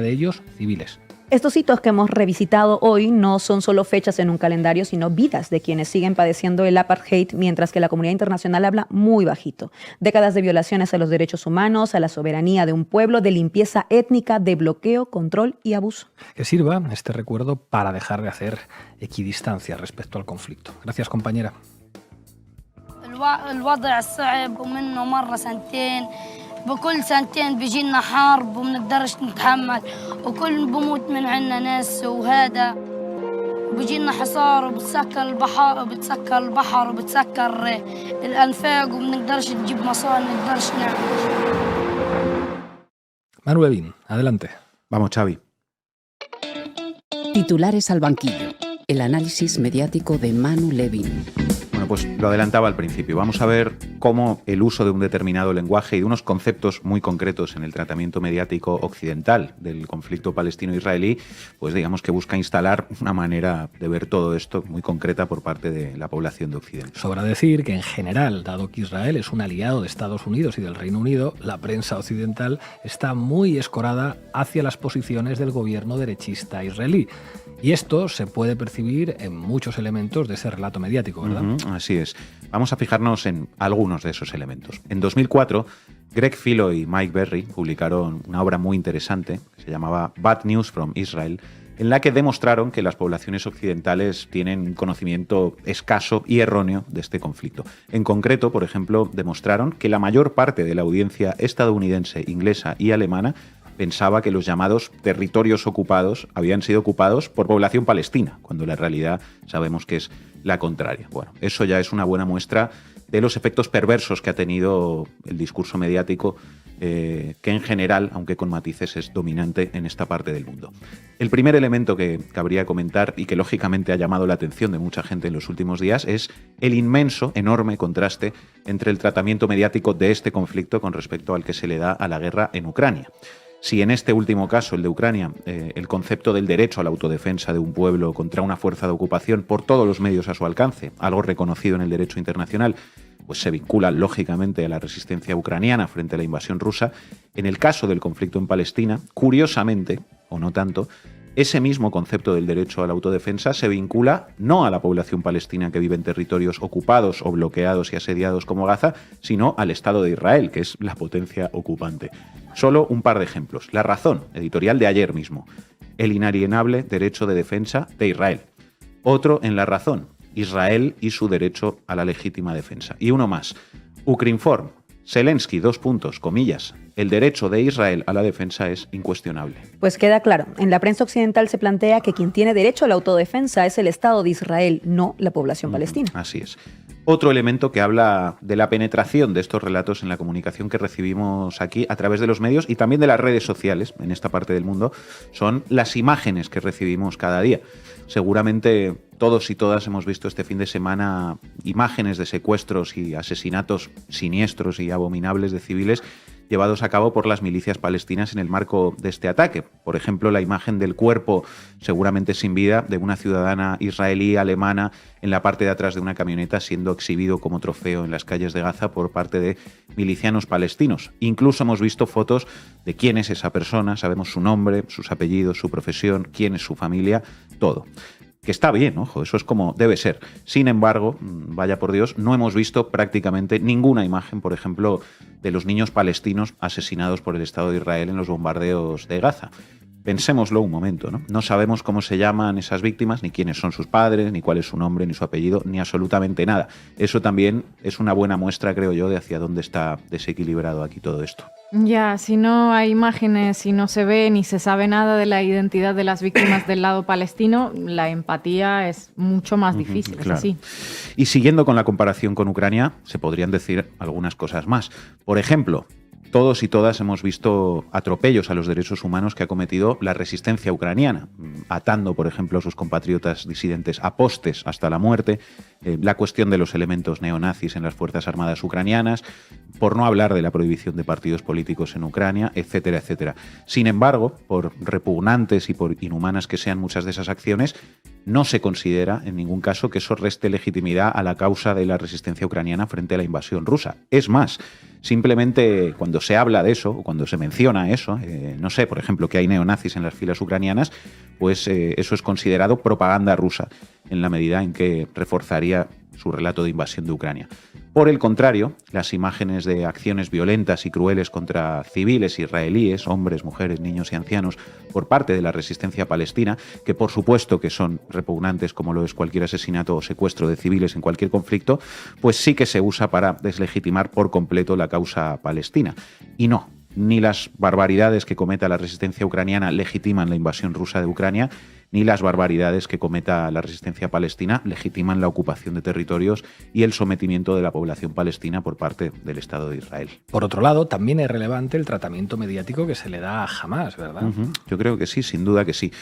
de ellos civiles. Estos hitos que hemos revisitado hoy no son solo fechas en un calendario, sino vidas de quienes siguen padeciendo el apartheid, mientras que la comunidad internacional habla muy bajito. Décadas de violaciones a los derechos humanos, a la soberanía de un pueblo, de limpieza étnica, de bloqueo, control y abuso. Que sirva este recuerdo para dejar de hacer equidistancia respecto al conflicto. Gracias, compañera. الوضع صعب ومنه مرة سنتين بكل سنتين بيجينا حرب ومنقدرش نتحمل وكل بموت من عنا ناس وهذا وبيجينا حصار وبتسكر البحر وبتسكر الأنفاق ومنقدرش نجيب مصاري منقدرش نعمل. Manu Levin, adelante. Vamos, Xavi. Titulares al banquillo. El análisis mediático de Manu Levin. Bueno, pues lo adelantaba al principio. Vamos a ver cómo el uso de un determinado lenguaje y de unos conceptos muy concretos en el tratamiento mediático occidental del conflicto palestino-israelí, pues digamos que busca instalar una manera de ver todo esto muy concreta por parte de la población de Occidente. Sobra decir que en general, dado que Israel es un aliado de Estados Unidos y del Reino Unido, la prensa occidental está muy escorada hacia las posiciones del gobierno derechista israelí. Y esto se puede percibir en muchos elementos de ese relato mediático, ¿verdad? Así es. Vamos a fijarnos en algunos de esos elementos. En 2004, Greg Philo y Mike Berry publicaron una obra muy interesante que se llamaba Bad News from Israel, en la que demostraron que las poblaciones occidentales tienen un conocimiento escaso y erróneo de este conflicto. En concreto, por ejemplo, demostraron que la mayor parte de la audiencia estadounidense, inglesa y alemana pensaba que los llamados territorios ocupados habían sido ocupados por población palestina, cuando la realidad sabemos que es la contraria. Bueno, eso ya es una buena muestra de los efectos perversos que ha tenido el discurso mediático, que en general, aunque con matices, es dominante en esta parte del mundo. El primer elemento que cabría comentar y que lógicamente ha llamado la atención de mucha gente en los últimos días es el inmenso, enorme contraste entre el tratamiento mediático de este conflicto con respecto al que se le da a la guerra en Ucrania. Si en este último caso, el de Ucrania, el concepto del derecho a la autodefensa de un pueblo contra una fuerza de ocupación por todos los medios a su alcance, algo reconocido en el derecho internacional, pues se vincula lógicamente a la resistencia ucraniana frente a la invasión rusa, en el caso del conflicto en Palestina, curiosamente, o no tanto, ese mismo concepto del derecho a la autodefensa se vincula no a la población palestina que vive en territorios ocupados o bloqueados y asediados como Gaza, sino al Estado de Israel, que es la potencia ocupante. Solo un par de ejemplos. La Razón, editorial de ayer mismo. El inalienable derecho de defensa de Israel. Otro en La Razón. Israel y su derecho a la legítima defensa. Y uno más. Ukrinform. Zelensky, comillas. El derecho de Israel a la defensa es incuestionable. Pues queda claro, en la prensa occidental se plantea que quien tiene derecho a la autodefensa es el Estado de Israel, no la población palestina. Así es. Otro elemento que habla de la penetración de estos relatos en la comunicación que recibimos aquí a través de los medios y también de las redes sociales en esta parte del mundo son las imágenes que recibimos cada día. Seguramente todos y todas hemos visto este fin de semana imágenes de secuestros y asesinatos siniestros y abominables de civiles llevados a cabo por las milicias palestinas en el marco de este ataque. Por ejemplo, la imagen del cuerpo, seguramente sin vida, de una ciudadana israelí alemana en la parte de atrás de una camioneta siendo exhibido como trofeo en las calles de Gaza por parte de milicianos palestinos. Incluso hemos visto fotos de quién es esa persona, sabemos su nombre, sus apellidos, su profesión, quién es su familia, todo. Que está bien, ojo, eso es como debe ser. Sin embargo, vaya por Dios, no hemos visto prácticamente ninguna imagen, por ejemplo, de los niños palestinos asesinados por el Estado de Israel en los bombardeos de Gaza. Pensémoslo un momento, ¿no? No sabemos cómo se llaman esas víctimas, ni quiénes son sus padres, ni cuál es su nombre, ni su apellido, ni absolutamente nada. Eso también es una buena muestra, creo yo, de hacia dónde está desequilibrado aquí todo esto. Ya, si no hay imágenes, si no se ve ni se sabe nada de la identidad de las víctimas del lado palestino, la empatía es mucho más difícil, claro. Es así. Y siguiendo con la comparación con Ucrania, se podrían decir algunas cosas más. Por ejemplo, todos y todas hemos visto atropellos a los derechos humanos que ha cometido la resistencia ucraniana, atando, por ejemplo, a sus compatriotas disidentes a postes hasta la muerte, la cuestión de los elementos neonazis en las Fuerzas Armadas ucranianas, por no hablar de la prohibición de partidos políticos en Ucrania, etcétera, etcétera. Sin embargo, por repugnantes y por inhumanas que sean muchas de esas acciones, no se considera en ningún caso que eso reste legitimidad a la causa de la resistencia ucraniana frente a la invasión rusa. Es más, simplemente cuando se habla de eso, o cuando se menciona eso, no sé, por ejemplo, que hay neonazis en las filas ucranianas, pues eso es considerado propaganda rusa, en la medida en que reforzaría su relato de invasión de Ucrania. Por el contrario, las imágenes de acciones violentas y crueles contra civiles israelíes, hombres, mujeres, niños y ancianos, por parte de la resistencia palestina, que por supuesto que son repugnantes como lo es cualquier asesinato o secuestro de civiles en cualquier conflicto, pues sí que se usa para deslegitimar por completo la causa palestina. Y no, ni las barbaridades que cometa la resistencia ucraniana legitiman la invasión rusa de Ucrania, ni las barbaridades que cometa la resistencia palestina legitiman la ocupación de territorios y el sometimiento de la población palestina por parte del Estado de Israel. Por otro lado, también es relevante el tratamiento mediático que se le da a Hamás, ¿verdad? Yo creo que sí, sin duda que sí.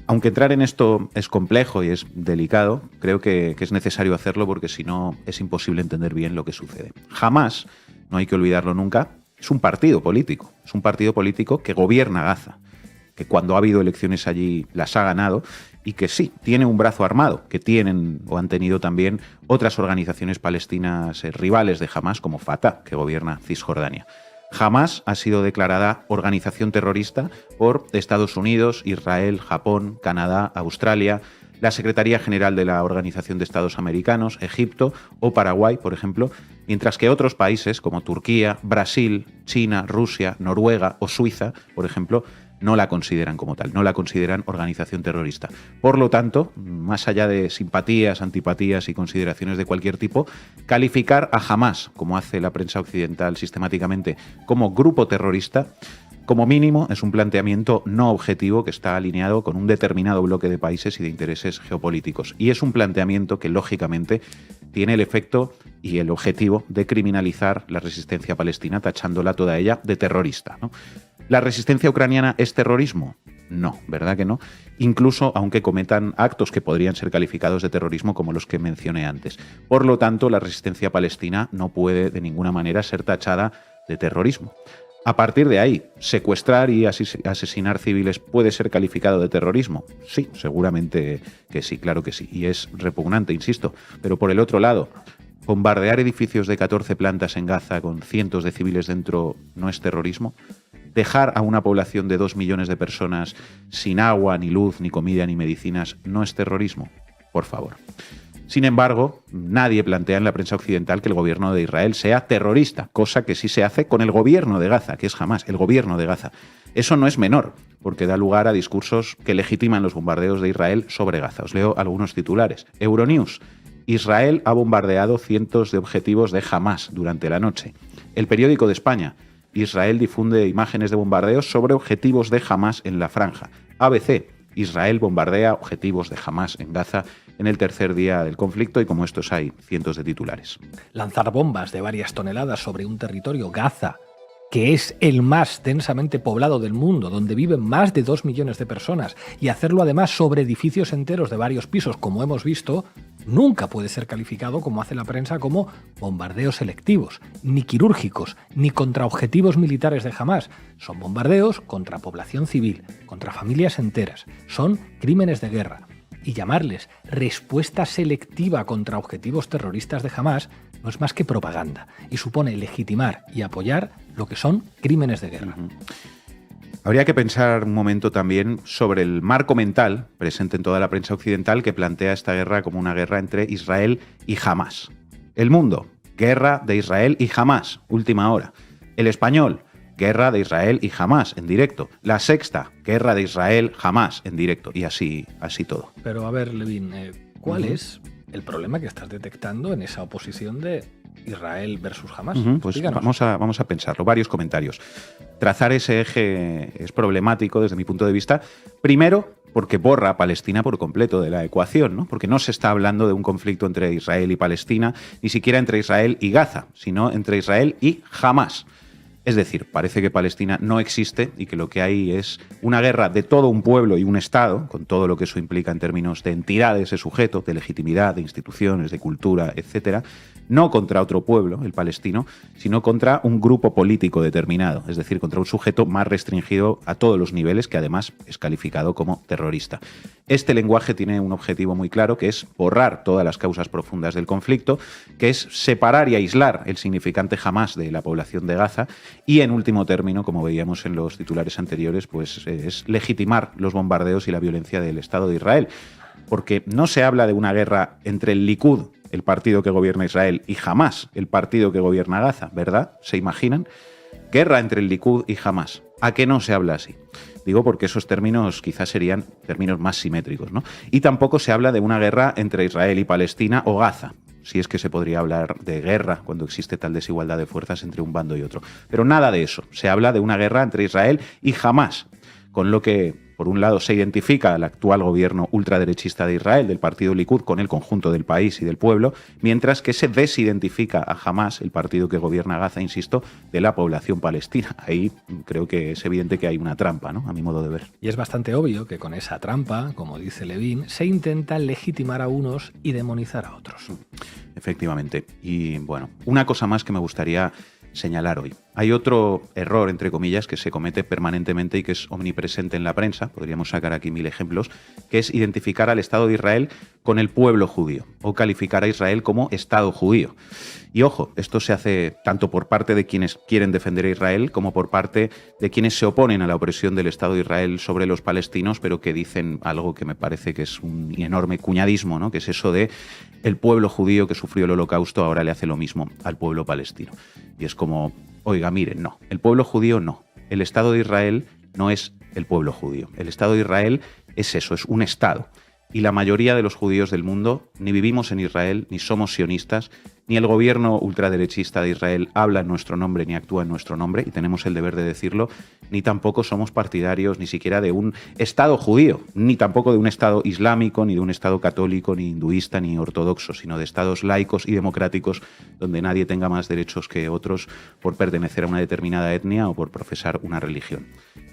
Aunque entrar en esto es complejo y es delicado, creo que es necesario hacerlo porque si no es imposible entender bien lo que sucede. Hamás, no hay que olvidarlo nunca, es un partido político. Es un partido político que gobierna Gaza, que cuando ha habido elecciones allí las ha ganado y que sí, tiene un brazo armado, que tienen o han tenido también otras organizaciones palestinas rivales de Hamás, como Fatah, que gobierna Cisjordania. Hamás ha sido declarada organización terrorista por Estados Unidos, Israel, Japón, Canadá, Australia, la Secretaría General de la Organización de Estados Americanos, Egipto o Paraguay, por ejemplo, mientras que otros países como Turquía, Brasil, China, Rusia, Noruega o Suiza, por ejemplo, no la consideran como tal, no la consideran organización terrorista. Por lo tanto, más allá de simpatías, antipatías y consideraciones de cualquier tipo, calificar a Hamás, como hace la prensa occidental sistemáticamente, como grupo terrorista, como mínimo es un planteamiento no objetivo que está alineado con un determinado bloque de países y de intereses geopolíticos. Y es un planteamiento que, lógicamente, tiene el efecto y el objetivo de criminalizar la resistencia palestina, tachándola toda ella de terrorista, ¿no? ¿La resistencia ucraniana es terrorismo? No, ¿verdad que no? Incluso aunque cometan actos que podrían ser calificados de terrorismo como los que mencioné antes. Por lo tanto, la resistencia palestina no puede de ninguna manera ser tachada de terrorismo. A partir de ahí, ¿secuestrar y asesinar civiles puede ser calificado de terrorismo? Sí, seguramente que sí, claro que sí. Y es repugnante, insisto. Pero por el otro lado, ¿bombardear edificios de 14 plantas en Gaza con cientos de civiles dentro no es terrorismo? ¿Dejar a una población de 2 millones de personas sin agua, ni luz, ni comida, ni medicinas no es terrorismo? Por favor. Sin embargo, nadie plantea en la prensa occidental que el gobierno de Israel sea terrorista, cosa que sí se hace con el gobierno de Gaza, que es Hamás, el gobierno de Gaza. Eso no es menor, porque da lugar a discursos que legitiman los bombardeos de Israel sobre Gaza. Os leo algunos titulares. Euronews. Israel ha bombardeado cientos de objetivos de Hamás durante la noche. El Periódico de España. Israel difunde imágenes de bombardeos sobre objetivos de Hamás en la franja. ABC. Israel bombardea objetivos de Hamás en Gaza en el tercer día del conflicto y como estos hay cientos de titulares. Lanzar bombas de varias toneladas sobre un territorio, Gaza, que es el más densamente poblado del mundo, donde viven más de 2 millones de personas, y hacerlo además sobre edificios enteros de varios pisos, como hemos visto, nunca puede ser calificado, como hace la prensa, como bombardeos selectivos, ni quirúrgicos, ni contra objetivos militares de Hamás. Son bombardeos contra población civil, contra familias enteras. Son crímenes de guerra. Y llamarles respuesta selectiva contra objetivos terroristas de Hamás no es más que propaganda y supone legitimar y apoyar lo que son crímenes de guerra. Habría que pensar un momento también sobre el marco mental presente en toda la prensa occidental que plantea esta guerra como una guerra entre Israel y Hamás. El Mundo, guerra de Israel y Hamás, última hora. El Español, guerra de Israel y Hamás, en directo. La Sexta, guerra de Israel, Hamás, en directo. Y así todo. Pero a ver, Levin, ¿cuál es el problema que estás detectando en esa oposición de Israel versus Hamás? Pues vamos a pensarlo. Varios comentarios. Trazar ese eje es problemático desde mi punto de vista. Primero, porque borra a Palestina por completo de la ecuación, ¿no? Porque no se está hablando de un conflicto entre Israel y Palestina, ni siquiera entre Israel y Gaza, sino entre Israel y Hamás. Es decir, parece que Palestina no existe y que lo que hay es una guerra de todo un pueblo y un Estado, con todo lo que eso implica en términos de entidad de ese sujeto, de legitimidad, de instituciones, de cultura, etcétera, no contra otro pueblo, el palestino, sino contra un grupo político determinado, es decir, contra un sujeto más restringido a todos los niveles, que además es calificado como terrorista. Este lenguaje tiene un objetivo muy claro, que es borrar todas las causas profundas del conflicto, que es separar y aislar el significante Hamás de la población de Gaza y, en último término, como veíamos en los titulares anteriores, pues es legitimar los bombardeos y la violencia del Estado de Israel. Porque no se habla de una guerra entre el Likud, el partido que gobierna Israel, y Hamás, el partido que gobierna Gaza, ¿verdad? ¿Se imaginan? Guerra entre el Likud y Hamás. ¿A qué no se habla así? Digo porque esos términos quizás serían términos más simétricos, ¿no? Y tampoco se habla de una guerra entre Israel y Palestina o Gaza, si es que se podría hablar de guerra cuando existe tal desigualdad de fuerzas entre un bando y otro. Pero nada de eso. Se habla de una guerra entre Israel y Hamás, con lo que, por un lado, se identifica al actual gobierno ultraderechista de Israel, del partido Likud, con el conjunto del país y del pueblo, mientras que se desidentifica a Hamás, el partido que gobierna Gaza, insisto, de la población palestina. Ahí creo que es evidente que hay una trampa, ¿no?, a mi modo de ver. Y es bastante obvio que con esa trampa, como dice Levin, se intenta legitimar a unos y demonizar a otros. Efectivamente. Y bueno, una cosa más que me gustaría señalar hoy. Hay otro error, entre comillas, que se comete permanentemente y que es omnipresente en la prensa, podríamos sacar aquí 1000 ejemplos, que es identificar al Estado de Israel con el pueblo judío o calificar a Israel como Estado judío. Y ojo, esto se hace tanto por parte de quienes quieren defender a Israel como por parte de quienes se oponen a la opresión del Estado de Israel sobre los palestinos, pero que dicen algo que me parece que es un enorme cuñadismo, ¿no?, que es eso de el pueblo judío que sufrió el Holocausto ahora le hace lo mismo al pueblo palestino. Y es como, oiga, miren, no, el pueblo judío no. El Estado de Israel no es el pueblo judío. El Estado de Israel es eso, es un Estado. Y la mayoría de los judíos del mundo ni vivimos en Israel, ni somos sionistas, ni el gobierno ultraderechista de Israel habla en nuestro nombre ni actúa en nuestro nombre, y tenemos el deber de decirlo, ni tampoco somos partidarios ni siquiera de un Estado judío, ni tampoco de un Estado islámico, ni de un Estado católico, ni hinduista, ni ortodoxo, sino de Estados laicos y democráticos donde nadie tenga más derechos que otros por pertenecer a una determinada etnia o por profesar una religión.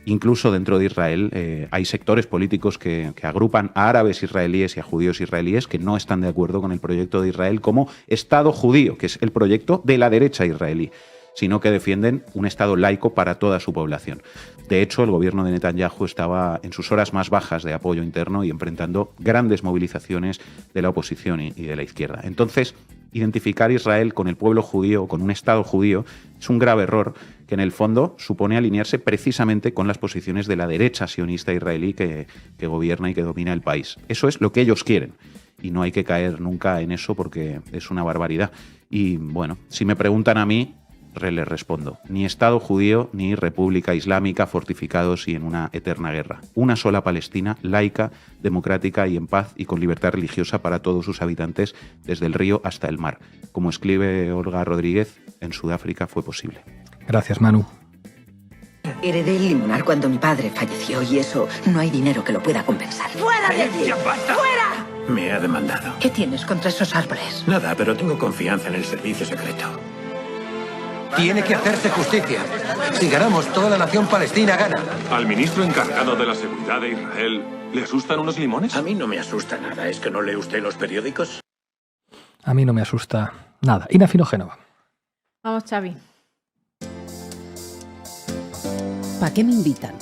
Incluso dentro de Israel hay sectores políticos que agrupan a árabes israelíes y a judíos israelíes que no están de acuerdo con el proyecto de Israel como Estado judío, que es el proyecto de la derecha israelí, sino que defienden un Estado laico para toda su población. De hecho, el gobierno de Netanyahu estaba en sus horas más bajas de apoyo interno y enfrentando grandes movilizaciones de la oposición y de la izquierda. Entonces, identificar a Israel con el pueblo judío o con un Estado judío es un grave error que en el fondo supone alinearse precisamente con las posiciones de la derecha sionista israelí que gobierna y que domina el país. Eso es lo que ellos quieren y no hay que caer nunca en eso porque es una barbaridad. Y bueno, si me preguntan a mí, les respondo, ni Estado judío ni República Islámica fortificados y en una eterna guerra. Una sola Palestina, laica, democrática y en paz y con libertad religiosa para todos sus habitantes desde el río hasta el mar. Como escribe Olga Rodríguez, en Sudáfrica fue posible. Gracias, Manu. Heredé el limonar cuando mi padre falleció y eso no hay dinero que lo pueda compensar. ¡Fuera de aquí! ¡Fuera! Me ha demandado. ¿Qué tienes contra esos árboles? Nada, pero tengo confianza en el servicio secreto. Tiene que hacerse justicia. Si ganamos, toda la nación palestina gana. Al ministro encargado de la seguridad de Israel, ¿le asustan unos limones? A mí no me asusta nada. ¿Es que no lee usted los periódicos? A mí no me asusta nada. Inafino Génova. Vamos, Xavi. ¿Para qué me invitan?